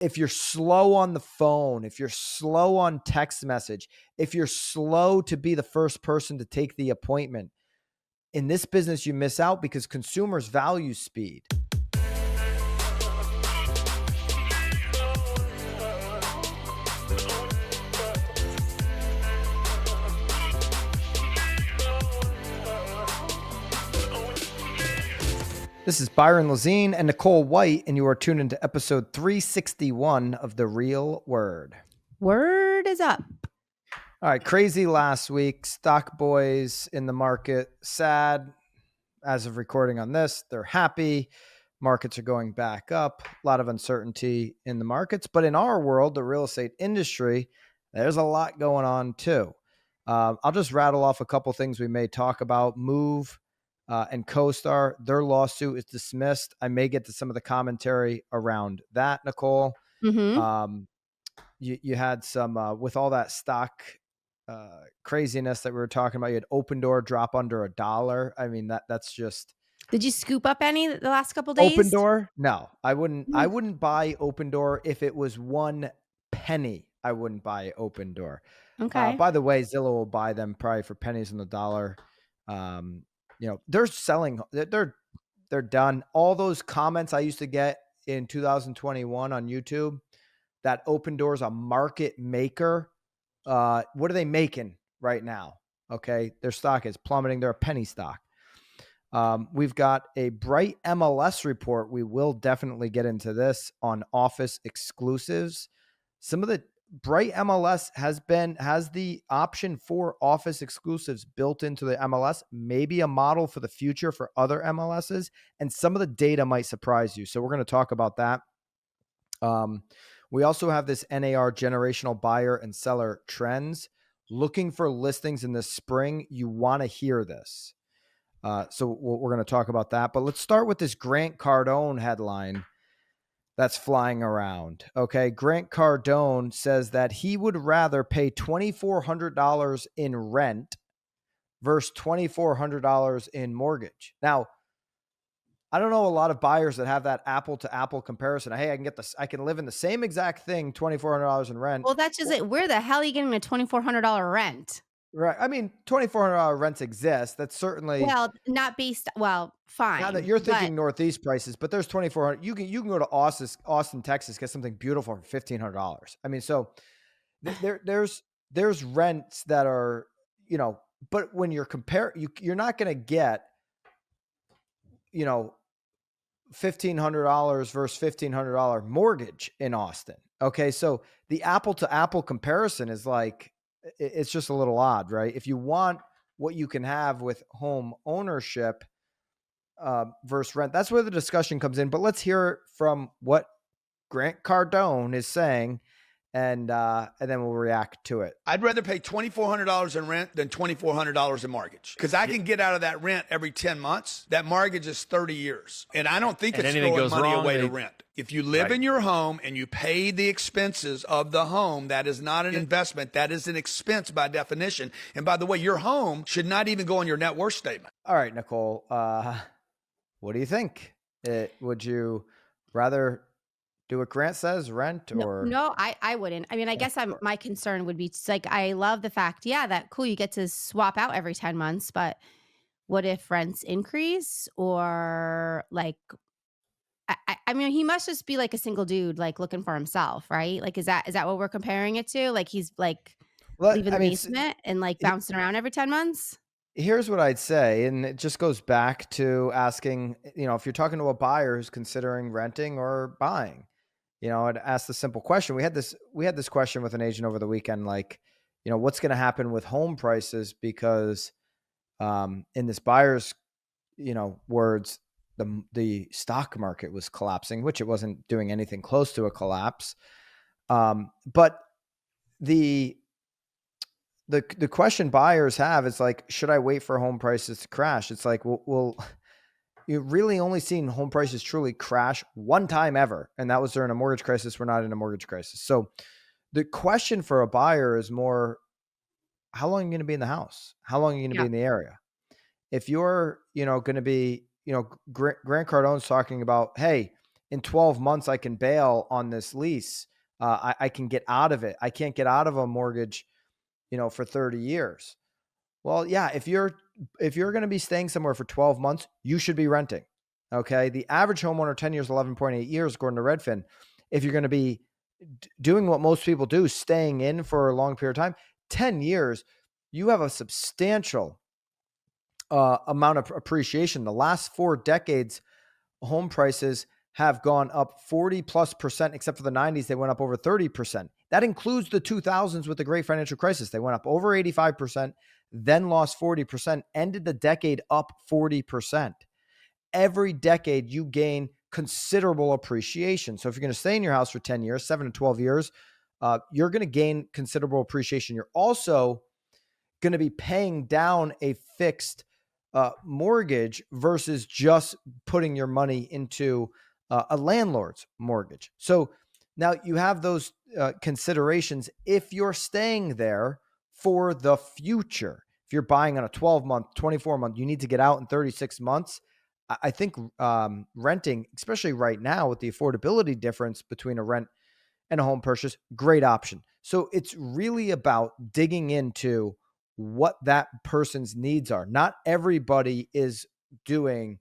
if you're slow on the phone, if you're slow on text message, if you're slow to be the first person to take the appointment, in this business, you miss out because consumers value speed. This is Byron, Lazine, and Nicole White, and you are tuned into episode 361 of The Real Word. Word is up. All right, crazy last week. Stock boys in the market, sad. As of recording on this, they're happy. Markets are going back up. A lot of uncertainty in the markets. But in our world, the real estate industry, there's a lot going on too. I'll just rattle off a couple things we may talk about. Move and CoStar, their lawsuit is dismissed. I may get to some of the commentary around that, Nicole. Mm-hmm. You had some, with all that stock craziness that we were talking about, you had Opendoor drop under $1. I mean, that's just. Did you scoop up any the last couple days? Opendoor? No, I wouldn't buy Opendoor if it was 1 penny. I wouldn't buy Opendoor. Okay. By the way, Zillow will buy them probably for pennies on the dollar. They're selling. They're done. All those comments I used to get in 2021 on YouTube that Opendoor is a market maker. What are they making right now? Okay, their stock is plummeting. They're a penny stock. We've got a bright MLS report. We will definitely get into this on office exclusives. Some of the bright MLS has the option for office exclusives built into the MLS, maybe a model for the future for other MLSs, and some of the data might surprise you. So we're going to talk about that. We also have this NAR generational buyer and seller trends. Looking for listings in the spring, you want to hear this. So we're going to talk about that. But let's start with this Grant Cardone headline that's flying around. Okay, Grant Cardone says that he would rather pay $2,400 in rent versus $2,400 in mortgage. Now, I don't know a lot of buyers that have that apple to apple comparison. Hey, I can live in the same exact thing, $2,400 in rent. Well, that's just it. Where the hell are you getting a $2,400 rent? Right. I mean, $2,400 rents exist. That's certainly fine. Now that you're thinking Northeast prices, but there's $2,400. You can go to Austin, Texas, get something beautiful for $1,500. I mean, so there's rents that are, but when you're you're not going to get, $1,500 versus $1,500 mortgage in Austin. Okay, so the apple to apple comparison is like, it's just a little odd, right? If you want what you can have with home ownership versus rent, that's where the discussion comes in. But let's hear from what Grant Cardone is saying, and then we'll react to it. I'd rather pay $2,400 in rent than $2,400 in mortgage, because I can get out of that rent every 10 months. That mortgage is 30 years, and I don't think it's throwing money away to rent. If you live in your home and you pay the expenses of the home, that is not an investment. That is an expense by definition. And by the way, your home should not even go on your net worth statement. All right, Nicole, what do you think? Would you rather do what Grant says, rent, or? No, I wouldn't. I mean, I guess my concern would be like, I love the fact, that cool, you get to swap out every 10 months, but what if rents increase, or like, I mean, he must just be like a single dude, like looking for himself, right? Like, is that what we're comparing it to? Like, he's like leaving the basement and like bouncing around every 10 months? Here's what I'd say, and it just goes back to asking, if you're talking to a buyer who's considering renting or buying, I'd ask the simple question. We had this question with an agent over the weekend, like, what's going to happen with home prices? Because in this buyer's, words, the stock market was collapsing, which it wasn't doing anything close to a collapse. But the question buyers have is like, should I wait for home prices to crash? It's like, well, you've really only seen home prices truly crash one time ever, and that was during a mortgage crisis. We're not in a mortgage crisis. So the question for a buyer is more, how long are you going to be in the house? How long are you going to be in the area? If you're, going to be, Grant Cardone's talking about, hey, in 12 months, I can bail on this lease. I can get out of it. I can't get out of a mortgage, for 30 years. Well, yeah, if you're going to be staying somewhere for 12 months, you should be renting. Okay. The average homeowner, 10 years, 11.8 years, according to Redfin. If you're going to be doing what most people do, staying in for a long period of time, 10 years, you have a substantial amount of appreciation. The last 4 decades, home prices have gone up 40+%, except for the 90s, they went up over 30%. That includes the 2000s with the great financial crisis. They went up over 85%, then lost 40%, ended the decade up 40%. Every decade you gain considerable appreciation. So if you're going to stay in your house for 10 years, 7 to 12 years, you're going to gain considerable appreciation. You're also going to be paying down a fixed mortgage versus just putting your money into a landlord's mortgage. So now you have those considerations if you're staying there for the future. If you're buying on a 12-month, 24-month, you need to get out in 36 months. I think renting, especially right now with the affordability difference between a rent and a home purchase, great option. So it's really about digging into what that person's needs are. Not everybody is doing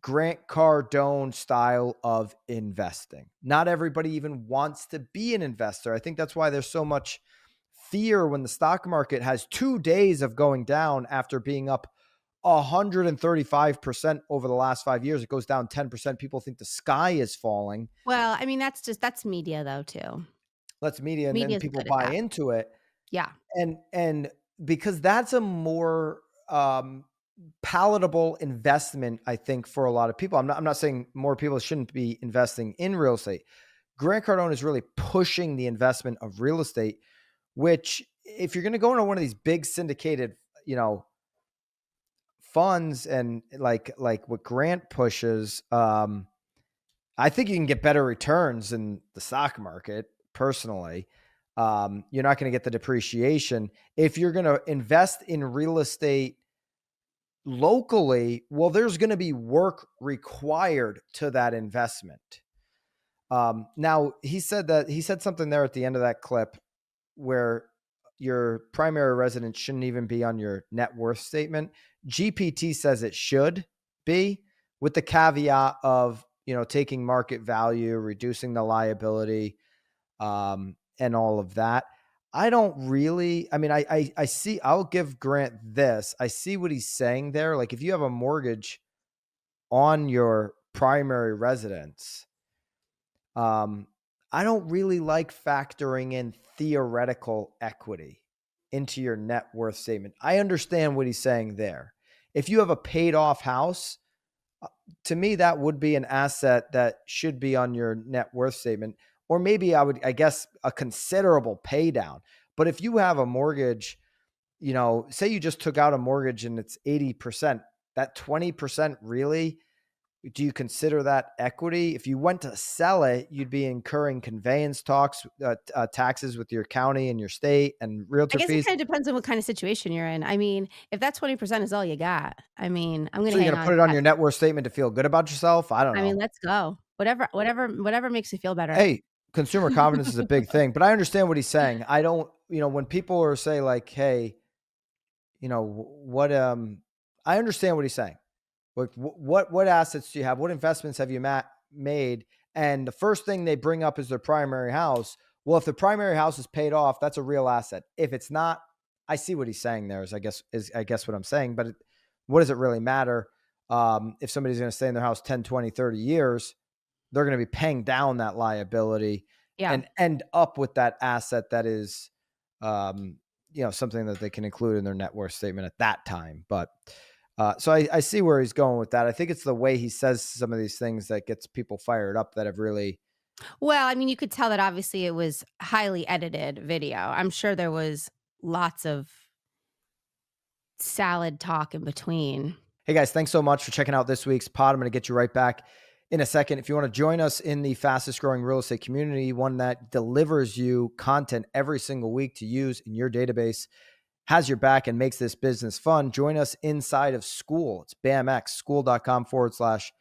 Grant Cardone style of investing. Not everybody even wants to be an investor. I think that's why there's so much fear when the stock market has 2 days of going down after being up 135% over the last 5 years. It goes down 10%. People think the sky is falling. Well, I mean, that's media though too. That's media, and then Media's people good at buy that. into it. Yeah. And because that's a more palatable investment, I think, for a lot of people. I'm not saying more people shouldn't be investing in real estate. Grant Cardone is really pushing the investment of real estate, which if you're going to go into one of these big syndicated, funds and like what Grant pushes, I think you can get better returns in the stock market personally. You're not going to get the depreciation. If you're going to invest in real estate locally, well, there's going to be work required to that investment. Now he said something there at the end of that clip where your primary residence shouldn't even be on your net worth statement. GPT says it should be, with the caveat of, taking market value, reducing the liability, and all of that. I don't really, I see, I'll give Grant this. I see what he's saying there. Like if you have a mortgage on your primary residence, I don't really like factoring in theoretical equity into your net worth statement. I understand what he's saying there. If you have a paid off house, to me, that would be an asset that should be on your net worth statement. Or maybe I guess a considerable pay down. But if you have a mortgage, say you just took out a mortgage and it's 80%, that 20% really, do you consider that equity? If you went to sell it, you'd be incurring conveyance taxes with your county and your state and realtor fees. I guess it kind of depends on what kind of situation you're in. I mean, if that 20% is all you got, I'm going to So you're going to put it on your net worth statement to feel good about yourself? I don't know. I mean, let's go. Whatever makes you feel better. Hey, consumer confidence is a big thing, but I understand what he's saying. I don't, when people are say like, hey, I understand what he's saying. Like what assets do you have? What investments have you made? And the first thing they bring up is their primary house. Well, if the primary house is paid off, that's a real asset. If it's not, I see what he's saying there is I guess what I'm saying, but what does it really matter? If somebody's going to stay in their house 10, 20, 30 years, they're going to be paying down that liability and end up with that asset that is, something that they can include in their net worth statement at that time. But so I see where he's going with that. I think it's the way he says some of these things that gets people fired up that have really. Well, I mean, you could tell that obviously it was highly edited video. I'm sure there was lots of salad talk in between. Hey guys, thanks so much for checking out this week's pod. I'm going to get you right back in a second. If you want to join us in the fastest growing real estate community, one that delivers you content every single week to use in your database, has your back and makes this business fun, join us inside of School. It's BAMX, school.com/BAMX.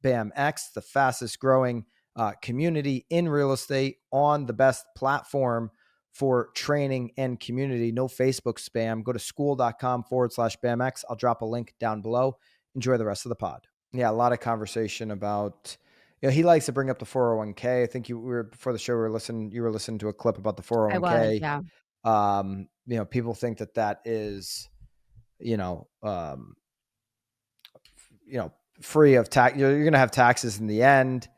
BAMX, the fastest growing community in real estate on the best platform for training and community. No Facebook spam. Go to school.com/BAMX. I'll drop a link down below. Enjoy the rest of the pod. Yeah, a lot of conversation about, he likes to bring up the 401k. I think you were before the show, you were listening to a clip about the 401k. I was, yeah. People think that is, free of tax. You're going to have taxes in the end.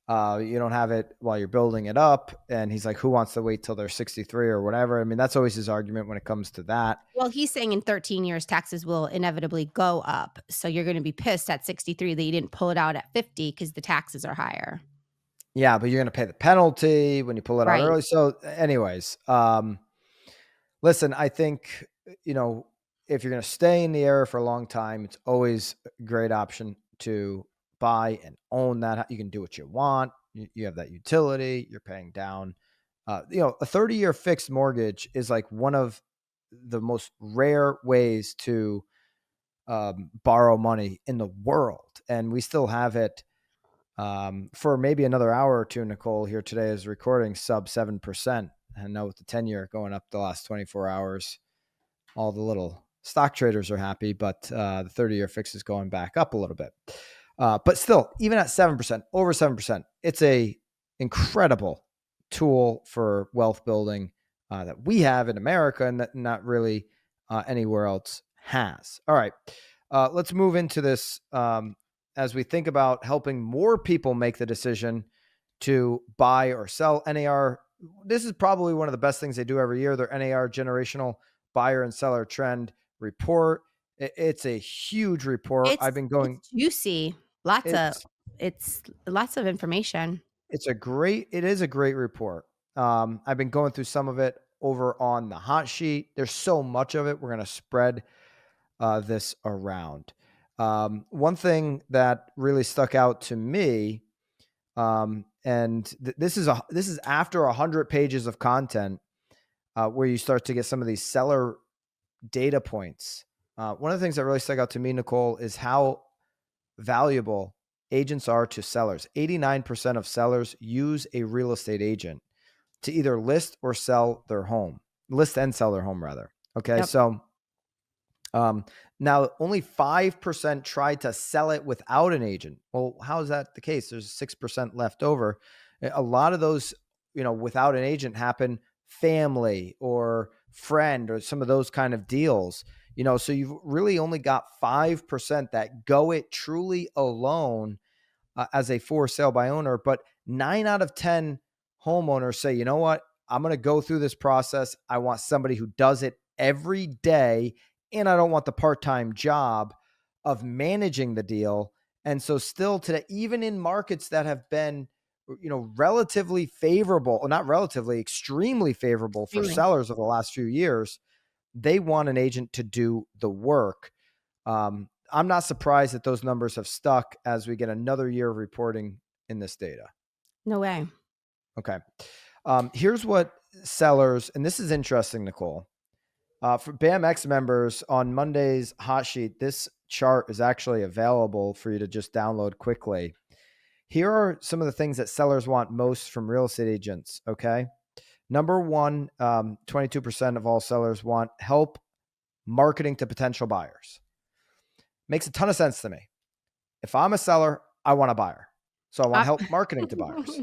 You don't have it while you're building it up. And he's like, who wants to wait till they're 63 or whatever? I mean, that's always his argument when it comes to that. Well, he's saying in 13 years, taxes will inevitably go up. So you're going to be pissed at 63 that you didn't pull it out at 50 because the taxes are higher. Yeah, but you're going to pay the penalty when you pull it out early. So anyways, listen, I think, if you're going to stay in the area for a long time, it's always a great option to buy and own that. You can do what you want. You have that utility, you're paying down. A 30-year fixed mortgage is like one of the most rare ways to borrow money in the world. And we still have it for maybe another hour or two. Nicole here today is recording sub 7%. And now with the 10-year going up the last 24 hours, all the little stock traders are happy, but the 30-year fix is going back up a little bit. But still, even at 7%, over 7%, it's a incredible tool for wealth building that we have in America and that not really anywhere else has. All right, let's move into this as we think about helping more people make the decision to buy or sell. NAR, this is probably one of the best things they do every year, their NAR generational buyer and seller trend report. It's a huge report. I've been going. It's juicy. It's lots of information. It is a great report. I've been going through some of it over on the hot sheet. There's so much of it. We're going to spread this around. One thing that really stuck out to me, this is after 100 pages of content, where you start to get some of these seller data points. One of the things that really stuck out to me, Nicole, is how valuable agents are to sellers. 89% of sellers use a real estate agent to either list and sell their home rather. Okay. Yep. So, now only 5% try to sell it without an agent. Well, how is that the case? There's 6% left over. A lot of those, without an agent happen family or friend or some of those kind of deals. So you've really only got 5% that go it truly alone as a for sale by owner. But 9 out of 10 homeowners say, you know what, I'm going to go through this process. I want somebody who does it every day. And I don't want the part-time job of managing the deal. And so still today, even in markets that have been, relatively favorable, or not relatively, extremely favorable for sellers over the last few years, they want an agent to do the work. I'm not surprised that those numbers have stuck as we get another year of reporting in this data. No way. Okay. Here's what sellers, and this is interesting, Nicole. For BAMX members on Monday's hot sheet, this chart is actually available for you to just download quickly. Here are some of the things that sellers want most from real estate agents. Okay. Number one, 22% of all sellers want help marketing to potential buyers. Makes a ton of sense to me. If I'm a seller, I want a buyer. So I want help marketing to buyers.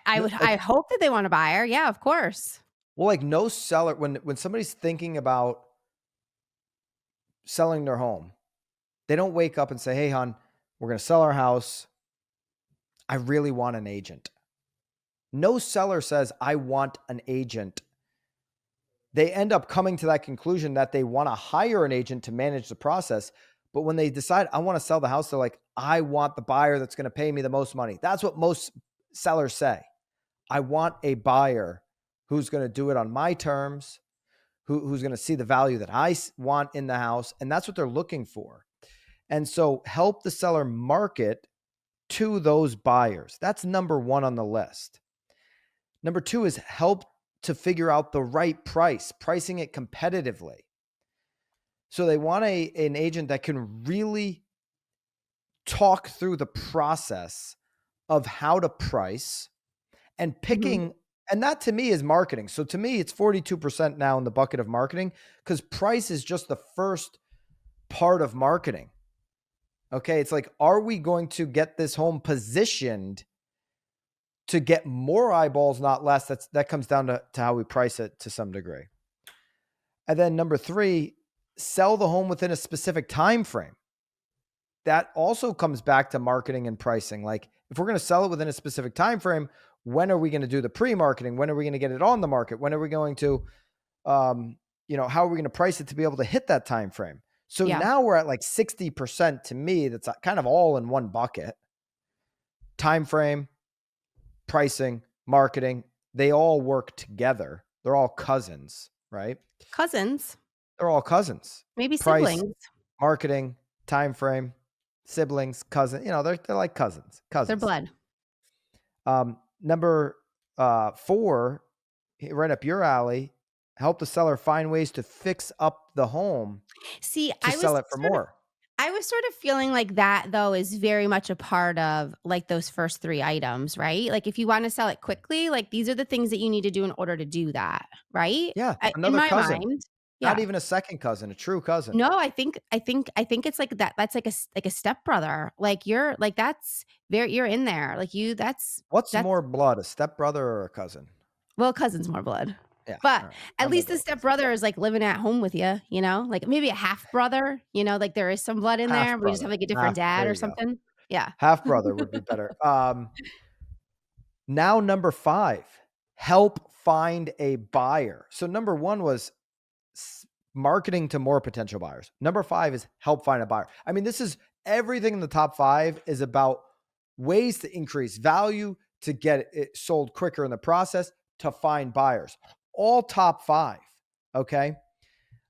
I hope that they want a buyer. Yeah, of course. Well, like no seller, when somebody's thinking about selling their home, they don't wake up and say, hey, hon, we're going to sell our house. I really want an agent. No seller says, I want an agent. They end up coming to that conclusion that they want to hire an agent to manage the process. But when they decide, I want to sell the house, they're like, I want the buyer that's going to pay me the most money. That's what most sellers say. I want a buyer who's going to do it on my terms, who's going to see the value that I want in the house. And that's what they're looking for. And so help the seller market to those buyers. That's number one on the list. Number two is help to figure out the right price, pricing it competitively. So they want an agent that can really talk through the process of how to price and picking, and that to me is marketing. So to me, it's 42% now in the bucket of marketing, because price is just the first part of marketing. Okay. It's like, are we going to get this home positioned to get more eyeballs, not less? That comes down to how we price it to some degree. And then number 3, sell the home within a specific time frame. That also comes back to marketing and pricing. Like, if we're going to sell it within a specific time frame, when are we going to do the pre-marketing? When are we going to get it on the market? When are we going to, how are we going to price it to be able to hit that time frame? So now we're at like 60% to me. That's kind of all in one bucket. Time frame, pricing, marketing, they all work together. They're all cousins, right? Cousins. They're all cousins. Maybe Price, siblings. marketing, time frame, siblings, cousin. They're like cousins. They're blood. Number 4, right up your alley. Help the seller find ways to fix up the home. See, to sell it for more. I was sort of feeling like that, though, is very much a part of like those first 3 items, right? Like, if you want to sell it quickly, like these are the things that you need to do in order to do that, right? Yeah, In another my cousin. mind, Not even a second cousin, a true cousin. No, I think it's like that. That's like a stepbrother. Like you're like you're in there. Like What's more blood, a stepbrother or a cousin? Well, cousin's more blood. Yeah, but right. at least the stepbrother is like living at home with you, like maybe a half brother, like there is some blood in there. We just have like a different dad or something. Yeah. Half brother would be better. Now number 5, help find a buyer. So number 1 was marketing to more potential buyers. Number 5 is help find a buyer. I mean, this is everything in the top 5 is about ways to increase value, to get it sold quicker in the process, to find buyers. All top 5. Okay.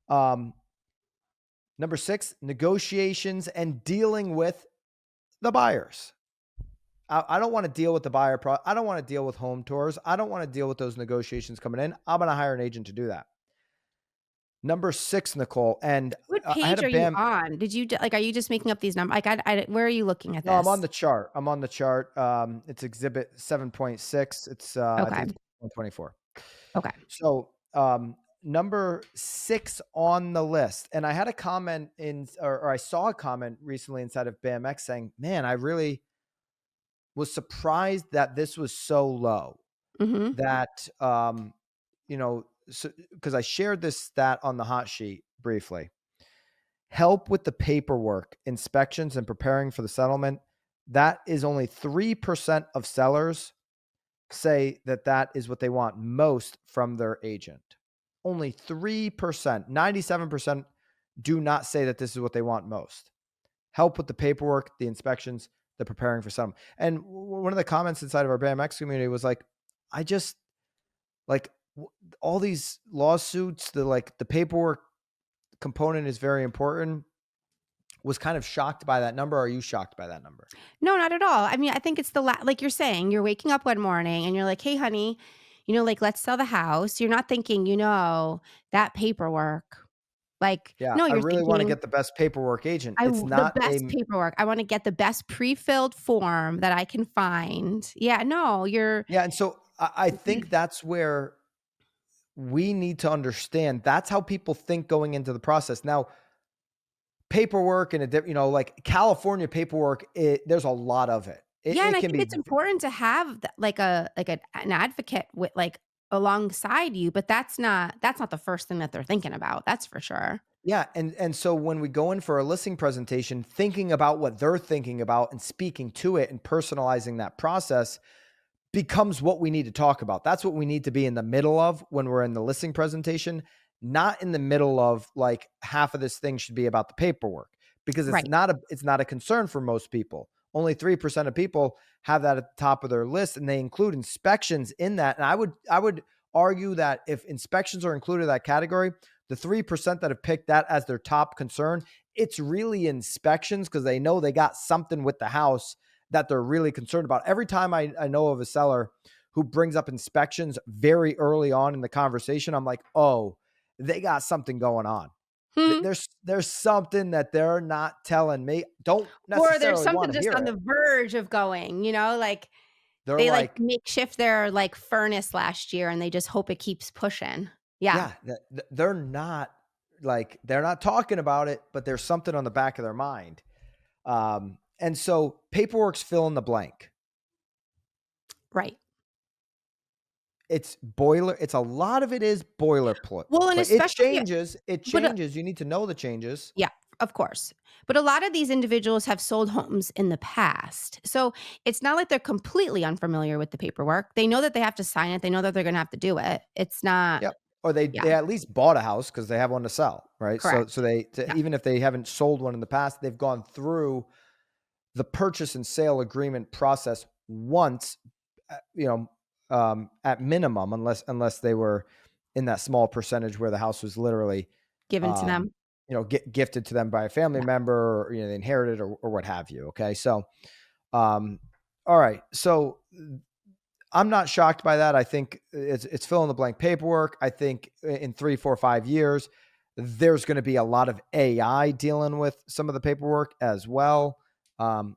Number 6, negotiations and dealing with the buyers. I don't want to deal with the buyer. I don't want to deal with home tours. I don't want to deal with those negotiations coming in. I'm going to hire an agent to do that. Number 6, Nicole. And what page are you on? Did you are you just making up these numbers? Like, where are you looking at this? No, I'm on the chart. It's exhibit 7.6. It's I think it's 124. Okay. So number 6 on the list, and I had a comment or I saw a comment recently inside of BAMX saying, "Man, I really was surprised that this was so low." That because I shared this stat on the hot sheet briefly. Help with the paperwork, inspections, and preparing for the settlement. That is only 3% of sellers say that is what they want most from their agent. Only 3%. 97% do not say that this is what they want most. Help with the paperwork, the inspections, the preparing for settlement. And one of the comments inside of our BAMX community was like, I just like all these lawsuits, the paperwork component is very important. Was kind of shocked by that number. Are you shocked by that number? No, not at all. I mean, I think it's like you're saying, you're waking up one morning and you're like, hey, honey, like, let's sell the house. You're not thinking, that paperwork. Like, yeah, no, I really thinking, want to get the best paperwork agent. It's not the best paperwork. I want to get the best pre-filled form that I can find. Yeah, no, Yeah. And so I think that's where we need to understand. That's how people think going into the process. Now, paperwork and like California paperwork, there's a lot of it. And I think it's important to have an advocate with alongside you, but that's not the first thing that they're thinking about. That's for sure. Yeah. And so when we go in for a listing presentation, thinking about what they're thinking about and speaking to it and personalizing that process becomes what we need to talk about. That's what we need to be in the middle of when we're in the listing presentation, not in the middle of like half of this thing should be about the paperwork, because it's not a concern for most people. Only 3% of people have that at the top of their list, and they include inspections in that. And I would argue that if inspections are included in that category, the 3% that have picked that as their top concern, it's really inspections, because they know they got something with the house that they're really concerned about. Every time I know of a seller who brings up inspections very early on in the conversation, I'm like, oh, they got something going on. There's something that they're not telling me. Don't Or there's necessarily want something to just hear on it. the verge of going, like They're they like like, makeshift their like furnace last year and they just hope it keeps pushing. Yeah. yeah, they're not talking about it, but there's something on the back of their mind. And so paperwork's fill in the blank. Right. It's a lot of it is boilerplate. Well, and But it especially, changes. but You need to know the changes. yeah, of course. But a lot of these individuals have sold homes in the past. So it's not like they're completely unfamiliar with the paperwork. They know that they have to sign it. They know that they're going to have to do it. It's not, Yep. Or they yeah, at least bought a house because they have one to sell, right? So correct. Yeah. even if they haven't sold one in the past, they've gone through the purchase and sale agreement process once, at minimum, unless they were in that small percentage where the house was literally, Given to um, them. gifted to them by a family Yeah. member, or, they inherited or what have you. Okay. So, all right. So I'm not shocked by that. I think it's fill in the blank paperwork. I think in 3, 4, 5 years, there's going to be a lot of AI dealing with some of the paperwork as well.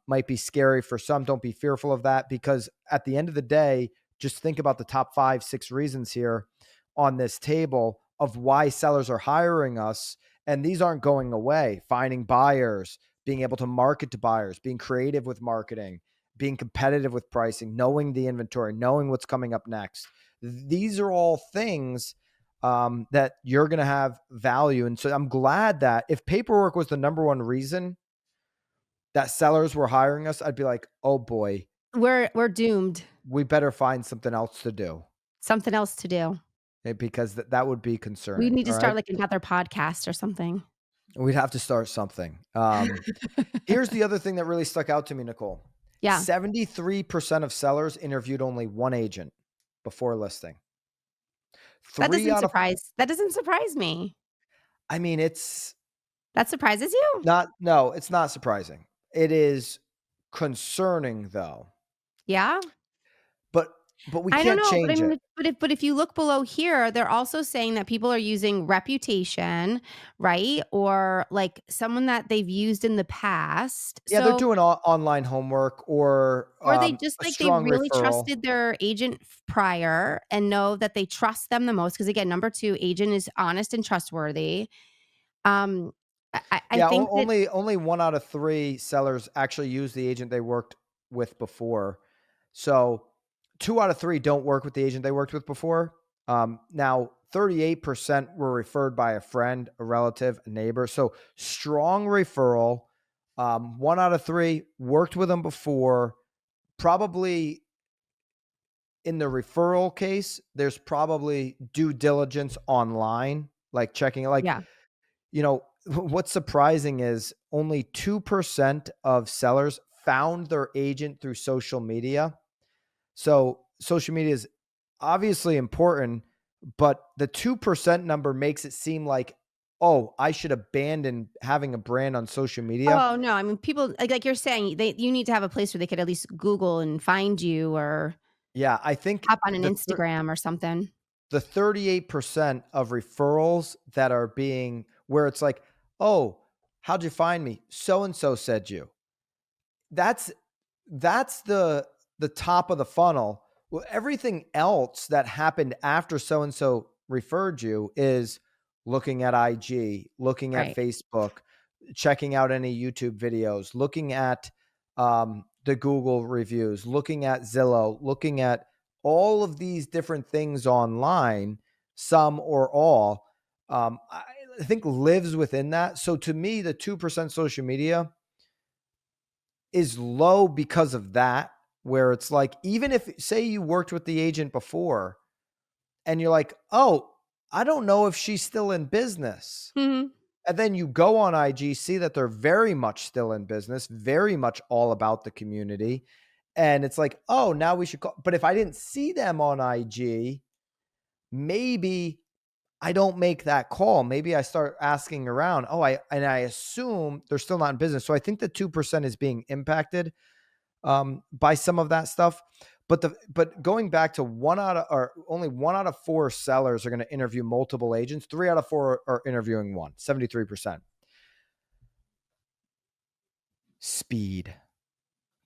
Might be scary for some. Don't be fearful of that, because at the end of the day, just think about the top 5, 6 reasons here on this table of why sellers are hiring us. And these aren't going away. Finding buyers, being able to market to buyers, being creative with marketing, being competitive with pricing, knowing the inventory, knowing what's coming up next. These are all things that you're going to have value. And so I'm glad that if paperwork was the number one reason that sellers were hiring us, I'd be like, oh boy, We're doomed. we better find something else to do. Something else to do. Because that would be We concerning. need to All start right. like another podcast or something. We'd have to start something. Here's the other thing that really stuck out to me, Nicole. Yeah. 73% of sellers interviewed only one agent before listing. That doesn't surprise me. I mean, That surprises you? no, it's not surprising. It is concerning though. Yeah. But we I don't can't know, but I change mean, it. but if you look below here, they're also saying that people are using reputation, right? Or like someone that they've used in the past. Yeah, they're So, doing online homework or they just a like they strong really referral. trusted their agent prior and know that they trust them the most. Because again, number 2, agent is honest and trustworthy. Um, I Yeah, think that, only 1 out of 3 sellers actually use the agent they worked with before. So 2 out of 3 don't work with the agent they worked with before. Now 38% were referred by a friend, a relative, a neighbor. So strong referral. 1 out of 3 worked with them before. Probably in the referral case, there's probably due diligence online, like checking, like, yeah, what's surprising is only 2% of sellers found their agent through social media. So social media is obviously important, but the 2% number makes it seem like, oh, I should abandon having a brand on social media. oh no, I mean, people like you're saying, you need to have a place where they could at least Google and find you or Yeah, I think hop on an Instagram or something. the 38% of referrals that are being where it's like, oh, how'd you find me? So and so said you. That's the top of the funnel. Well, everything else that happened after so and so referred you is looking at IG, looking at Right. Facebook, checking out any YouTube videos, looking at the Google reviews, looking at Zillow, looking at all of these different things online, some or all. I think lives within that. So to me, the 2% social media is low because of that, where it's like, even if, say, you worked with the agent before and you're like, oh, I don't know if she's still in business. Mhm. And then you go on IG, see that they're very much still in business, very much all about the community. And it's like, oh, now we should call. But if I didn't see them on IG, maybe I don't make that call. Maybe I start asking around. I assume they're still not in business. So I think the 2% is being impacted by some of that stuff. But going back to only 1 out of 4 sellers are going to interview multiple agents. 3 out of 4 are interviewing one, 73%. Speed.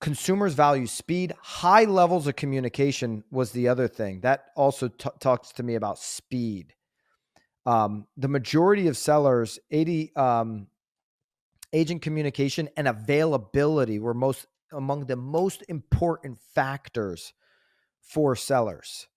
Consumers value speed. High levels of communication was the other thing. That also talks to me about speed. The majority of sellers, agent communication and availability were among the most important factors for sellers.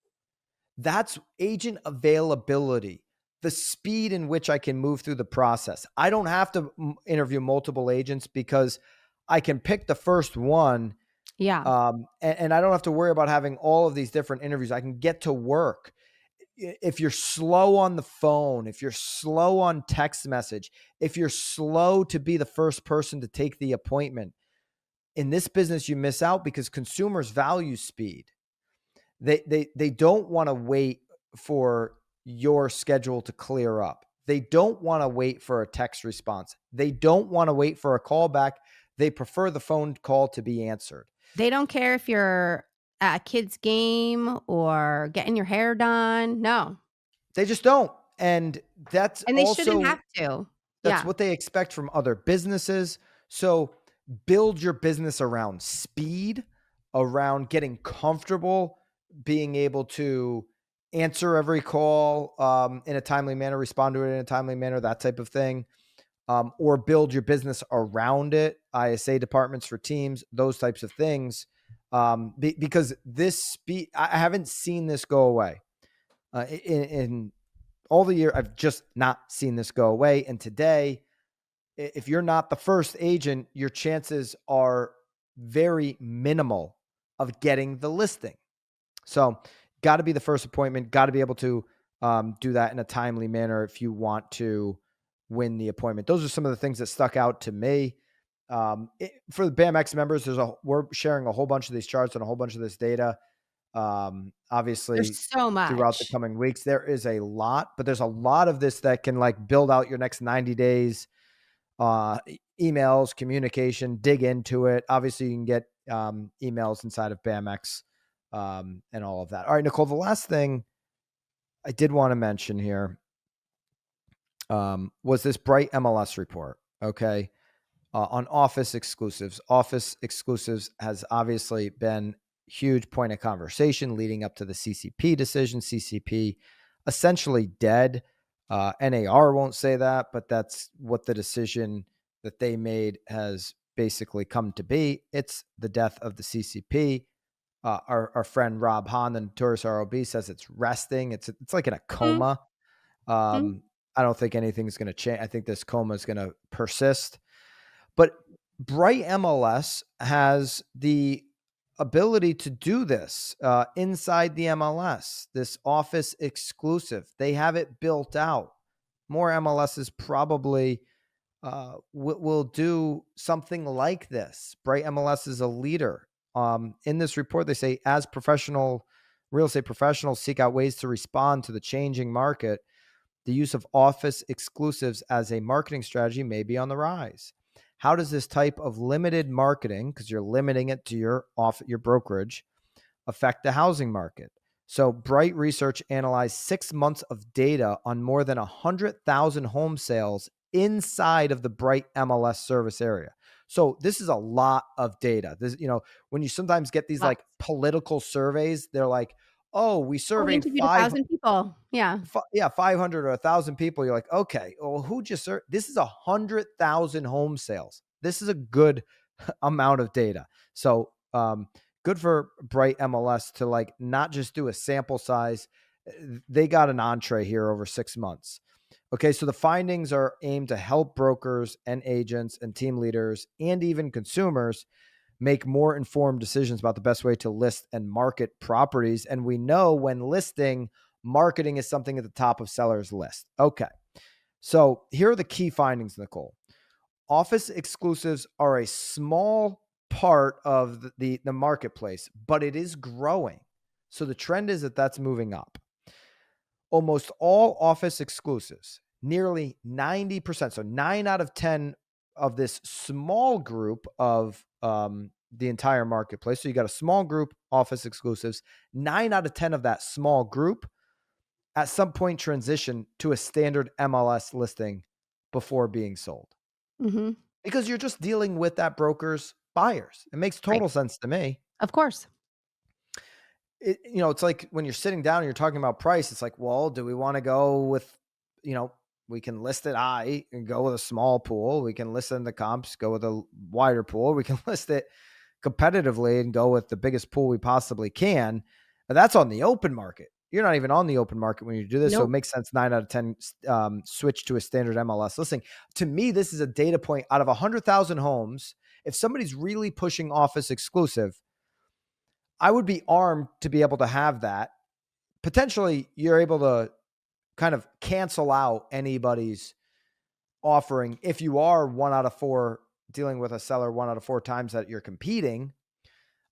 That's agent availability, the speed in which I can move through the process. I don't have to interview multiple agents because I can pick the first one. Yeah. And I don't have to worry about having all of these different interviews. I can get to work. If you're slow on the phone, if you're slow on text message, if you're slow to be the first person to take the appointment, in this business, you miss out because consumers value speed. They don't want to wait for your schedule to clear up. They don't want to wait for a text response. They don't want to wait for a call back. They prefer the phone call to be answered. They don't care if you're at a kid's game or getting your hair done. No. They just don't. And that's And they also, shouldn't have to. that's Yeah. what they expect from other businesses. So build your business around speed, around getting comfortable, being able to answer every call in a timely manner, respond to it in a timely manner, that type of thing. Or build your business around it, ISA departments for teams, those types of things. Because this speed, I haven't seen this go away. In all the year, I've just not seen this go away. And today, if you're not the first agent, your chances are very minimal of getting the listing. So got to be the first appointment, got to be able to do that in a timely manner if you want to win the appointment. Those are some of the things that stuck out to me. For the BAMX members, we're sharing a whole bunch of these charts and a whole bunch of this data. Obviously, There's so much throughout the coming weeks, there is a lot, but there's a lot of this that can like build out your next 90 days, emails, communication, dig into it. Obviously you can get emails inside of BAMX and all of that. All right, Nicole, the last thing I did want to mention here was this Bright MLS report. Okay. On office exclusives. Office exclusives has obviously been huge point of conversation leading up to the CCP decision. CCP essentially dead. NAR won't say that, but that's what the decision that they made has basically come to be. It's the death of the CCP. Our friend Rob Hahn, the notorious ROB, says it's resting. It's like in a coma. I don't think anything's going to change. I think this coma is going to persist. But Bright MLS has the ability to do this inside the MLS, this office exclusive. They have it built out. More MLSs probably will do something like this. Bright MLS is a leader. In this report, they say as real estate professionals seek out ways to respond to the changing market, the use of office exclusives as a marketing strategy may be on the rise. How does this type of limited marketing, because you're limiting it to your brokerage, affect the housing market? So Bright Research analyzed 6 months of data on more than 100,000 home sales inside of the Bright MLS service area. So this is a lot of data. This, when you sometimes get these like political surveys, they're like, oh, we surveyed 1,000 people. Yeah. 500 or 1,000 people. You're like, okay, well, who just served? This is 100,000 home sales. This is a good amount of data. So good for Bright MLS to like not just do a sample size. They got an entree here over 6 months. Okay, so the findings are aimed to help brokers and agents and team leaders and even consumers make more informed decisions about the best way to list and market properties. And we know when listing, marketing is something at the top of sellers' list. Okay. So here are the key findings, Nicole. Office exclusives are a small part of the marketplace, but it is growing. So the trend is that that's moving up. Almost all office exclusives, nearly 90%, so 9 out of 10 of this small group of the entire marketplace. So you got a small group office exclusives. 9 out of 10 of that small group at some point transition to a standard MLS listing before being sold. Mm-hmm. Because you're just dealing with that broker's buyers. It makes total sense to me. Of course. It's like when you're sitting down and you're talking about price, it's like, well, do we want to go with, we can list it high and go with a small pool. We can list it in the comps, go with a wider pool. We can list it competitively and go with the biggest pool we possibly can. But that's on the open market. You're not even on the open market when you do this. Nope. So it makes sense 9 out of 10 switch to a standard MLS listing. To me, this is a data point out of 100,000 homes. If somebody's really pushing office exclusive, I would be armed to be able to have that. Potentially, you're able to kind of cancel out anybody's offering. If you are 1 out of 4 dealing with a seller 1 out of 4 times that you're competing,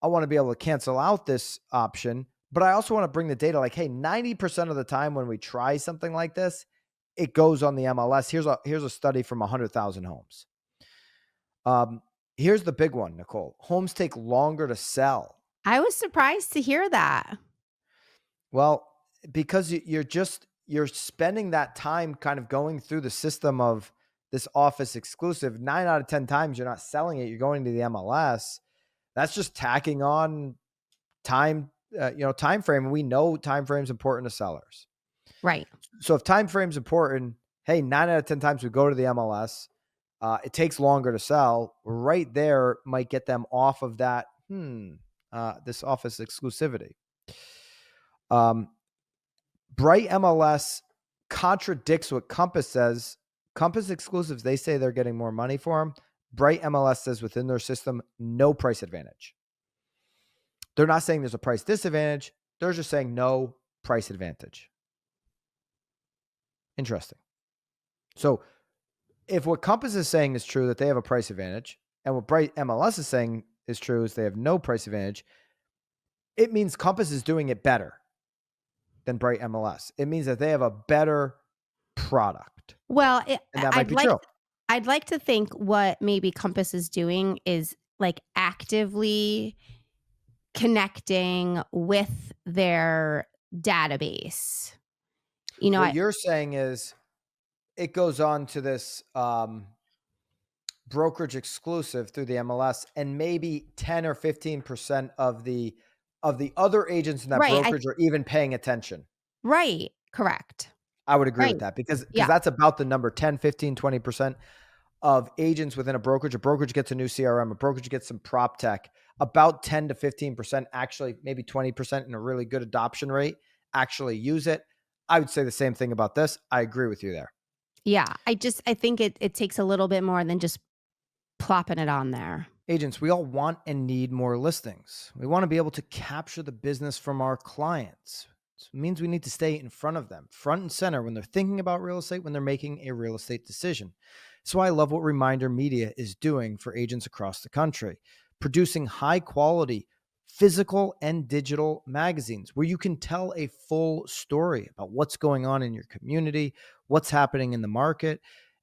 I want to be able to cancel out this option. But I also want to bring the data like, hey, 90% of the time when we try something like this, it goes on the MLS. Here's a study from 100,000 homes. Here's the big one, Nicole. Homes take longer to sell. I was surprised to hear that. Well, because you're spending that time kind of going through the system of this office exclusive. 9 out of 10 times you're not selling it. You're going to the MLS. That's just tacking on time, time frame. We know time frame is important to sellers. Right. So if time frame is important, hey, 9 out of 10 times we go to the MLS. It takes longer to sell. Right there might get them off of that, this office exclusivity. Bright MLS contradicts what Compass says. Compass exclusives, they say they're getting more money for them. Bright MLS says within their system, no price advantage. They're not saying there's a price disadvantage. They're just saying no price advantage. Interesting. So if what Compass is saying is true, that they have a price advantage, and what Bright MLS is saying is true, is they have no price advantage, it means Compass is doing it better than Bright MLS. It means that they have a better product. Well, and that might be true. I'd like to think what maybe Compass is doing is like actively connecting with their database. What you're saying is it goes on to this brokerage exclusive through the MLS, and maybe 10 or 15% of the other agents in that brokerage are even paying attention. Right. Correct. I would agree with that because that's about the number, 10, 15, 20% of agents within a brokerage. A brokerage gets a new CRM, a brokerage gets some prop tech. About 10 to 15%, actually maybe 20% in a really good adoption rate, actually use it. I would say the same thing about this. I agree with you there. Yeah. I think it takes a little bit more than just plopping it on there. Agents, we all want and need more listings. We want to be able to capture the business from our clients. So it means we need to stay in front of them, front and center when they're thinking about real estate, when they're making a real estate decision. So I love what Reminder Media is doing for agents across the country, producing high quality physical and digital magazines where you can tell a full story about what's going on in your community, what's happening in the market,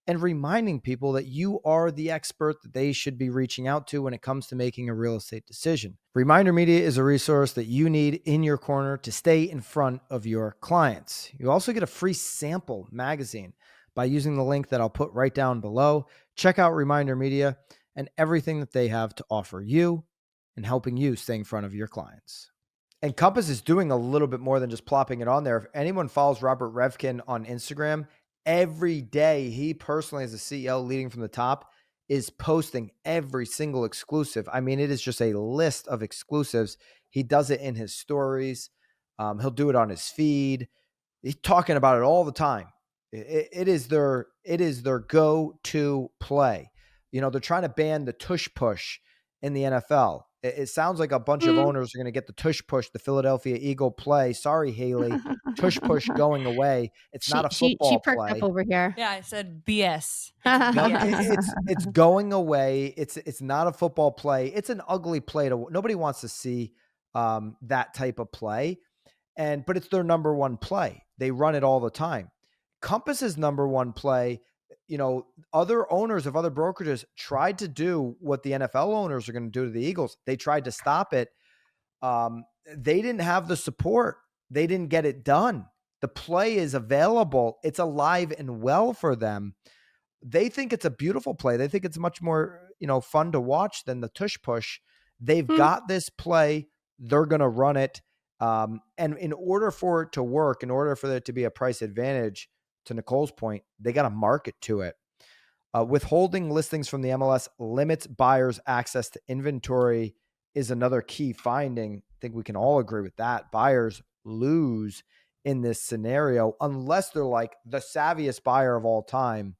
and reminding people that you are the expert that they should be reaching out to when it comes to making a real estate decision. Reminder Media is a resource that you need in your corner to stay in front of your clients. You also get a free sample magazine by using the link that I'll put right down below. Check out Reminder Media and everything that they have to offer you and helping you stay in front of your clients. And Compass is doing a little bit more than just plopping it on there. If anyone follows Robert Reffkin on Instagram, every day he personally, as a CEO leading from the top, is posting every single exclusive. I mean, it is just a list of exclusives. He does it in his stories. He'll do it on his feed. He's talking about it all the time. It is their go-to play. They're trying to ban the tush push in the NFL. It sounds like a bunch of owners are going to get the tush push, the Philadelphia Eagle play. Sorry, Haley. Tush push going away. It's not a football she perked play. Up over here. Yeah, I said BS. It's going away. It's not a football play. It's an ugly play. Nobody wants to see that type of play. But it's their number one play. They run it all the time. Compass's number one play other owners of other brokerages tried to do what the NFL owners are going to do to the Eagles. They tried to stop it. They didn't have the support. They didn't get it done. The play is available. It's alive and well for them. They think it's a beautiful play. They think it's much more, fun to watch than the tush push. They've got this play. They're going to run it. And in order for it to work, in order for there to be a price advantage, to Nicole's point, they got to market to it. Withholding listings from the MLS limits buyers' access to inventory is another key finding. I think we can all agree with that. Buyers lose in this scenario unless they're like the savviest buyer of all time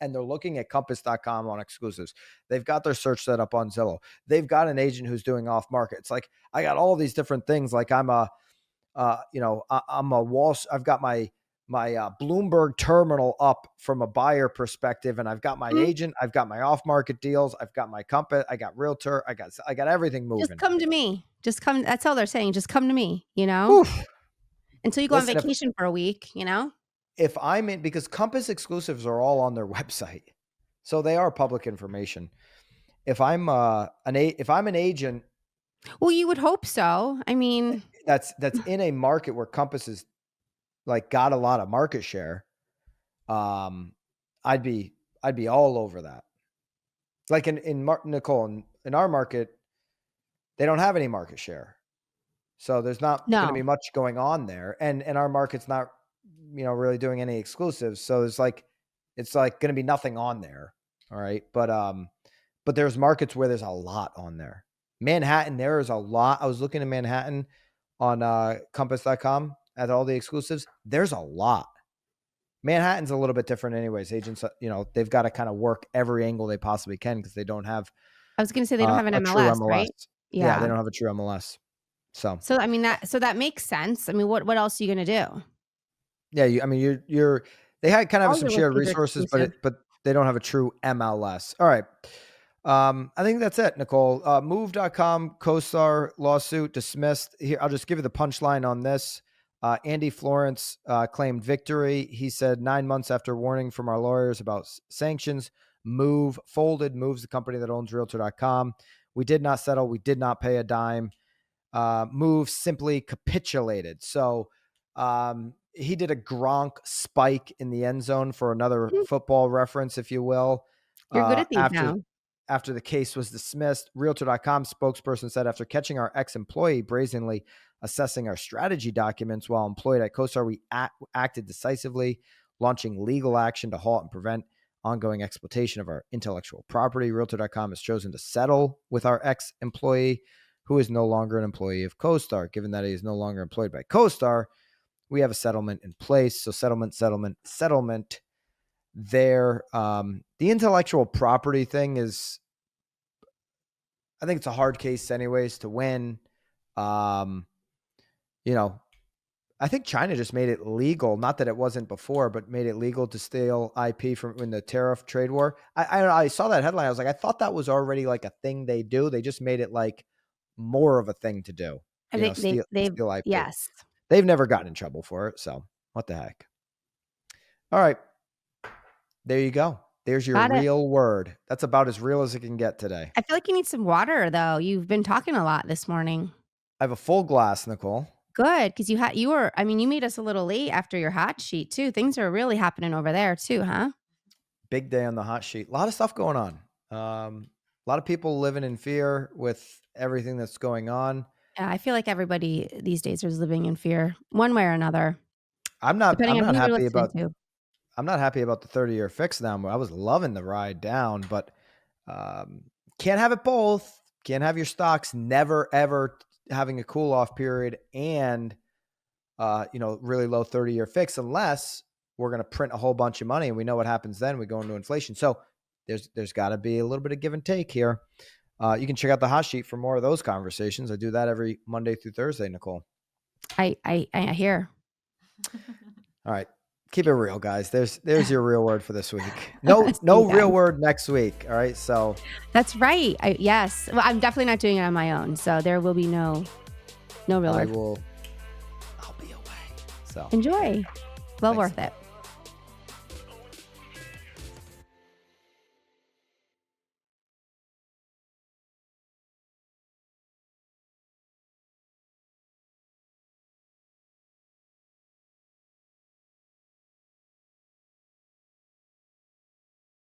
and they're looking at compass.com on exclusives. They've got their search set up on Zillow. They've got an agent who's doing off market. It's like, I got all these different things. Like I've got my Bloomberg terminal up from a buyer perspective. And I've got my agent, I've got my off market deals. I've got my Compass, I got Realtor. I got everything moving. Just come to me. Just come. That's all they're saying. Just come to me, Oof. Until you go on vacation for a week, If I'm in, because Compass exclusives are all on their website, so they are public information. If I'm an agent, well, you would hope so. I mean, that's in a market where Compass is like got a lot of market share. I'd be all over that. Like Nicole, in our market, they don't have any market share, so there's not going to be much going on there, and our market's not really doing any exclusives. So it's like going to be nothing on there. All right. But there's markets where there's a lot on there. Manhattan, there is a lot. I was looking at Manhattan on compass.com at all the exclusives. There's a lot. Manhattan's a little bit different anyways. Agents, they've got to kind of work every angle they possibly can because they don't have. I was going to say they don't have an MLS, right? Yeah. They don't have a true MLS. So I mean, that makes sense. I mean, what else are you going to do? Yeah, they had kind of some shared resources, but they don't have a true MLS. All right. I think that's it, Nicole. Move.com CoStar lawsuit dismissed. Here, I'll just give you the punchline on this. Andy Florence claimed victory. He said 9 months after warning from our lawyers about sanctions, Move folded. Move's the company that owns Realtor.com. We did not settle. We did not pay a dime. Move simply capitulated. So he did a Gronk spike in the end zone for another football reference, if you will. You're good at these now. After the case was dismissed, Realtor.com spokesperson said, after catching our ex-employee brazenly assessing our strategy documents while employed at CoStar, we acted decisively, launching legal action to halt and prevent ongoing exploitation of our intellectual property. Realtor.com has chosen to settle with our ex-employee, who is no longer an employee of CoStar. Given that he is no longer employed by CoStar, we have a settlement in place. So settlement there. The intellectual property thing is, I think it's a hard case anyways to win. I think China just made it legal. Not that it wasn't before, but made it legal to steal IP from in the tariff trade war. I saw that headline. I was like, I thought that was already like a thing they do. They just made it like more of a thing to do. Steal IP. Yes. They've never gotten in trouble for it. So what the heck? All right. There you go. There's your real word. That's about as real as it can get today. I feel like you need some water though. You've been talking a lot this morning. I have a full glass, Nicole. Good. Cause you made us a little late after your hot sheet too. Things are really happening over there too, huh? Big day on the hot sheet. A lot of stuff going on. A lot of people living in fear with everything that's going on. Yeah, I feel like everybody these days is living in fear one way or another. I'm not happy about the 30-year fix now. I was loving the ride down, but can't have it both. Can't have your stocks never, ever having a cool off period and, really low 30-year fix unless we're going to print a whole bunch of money. And we know what happens then. We go into inflation. So there's got to be a little bit of give and take here. You can check out the hot sheet for more of those conversations. I do that every Monday through Thursday, Nicole. I hear. All right. Keep it real, guys. There's your real word for this week. No real word next week. All right. So that's right. Yes. Well, I'm definitely not doing it on my own. So there will be no real word. I'll be away. So enjoy. Well worth it.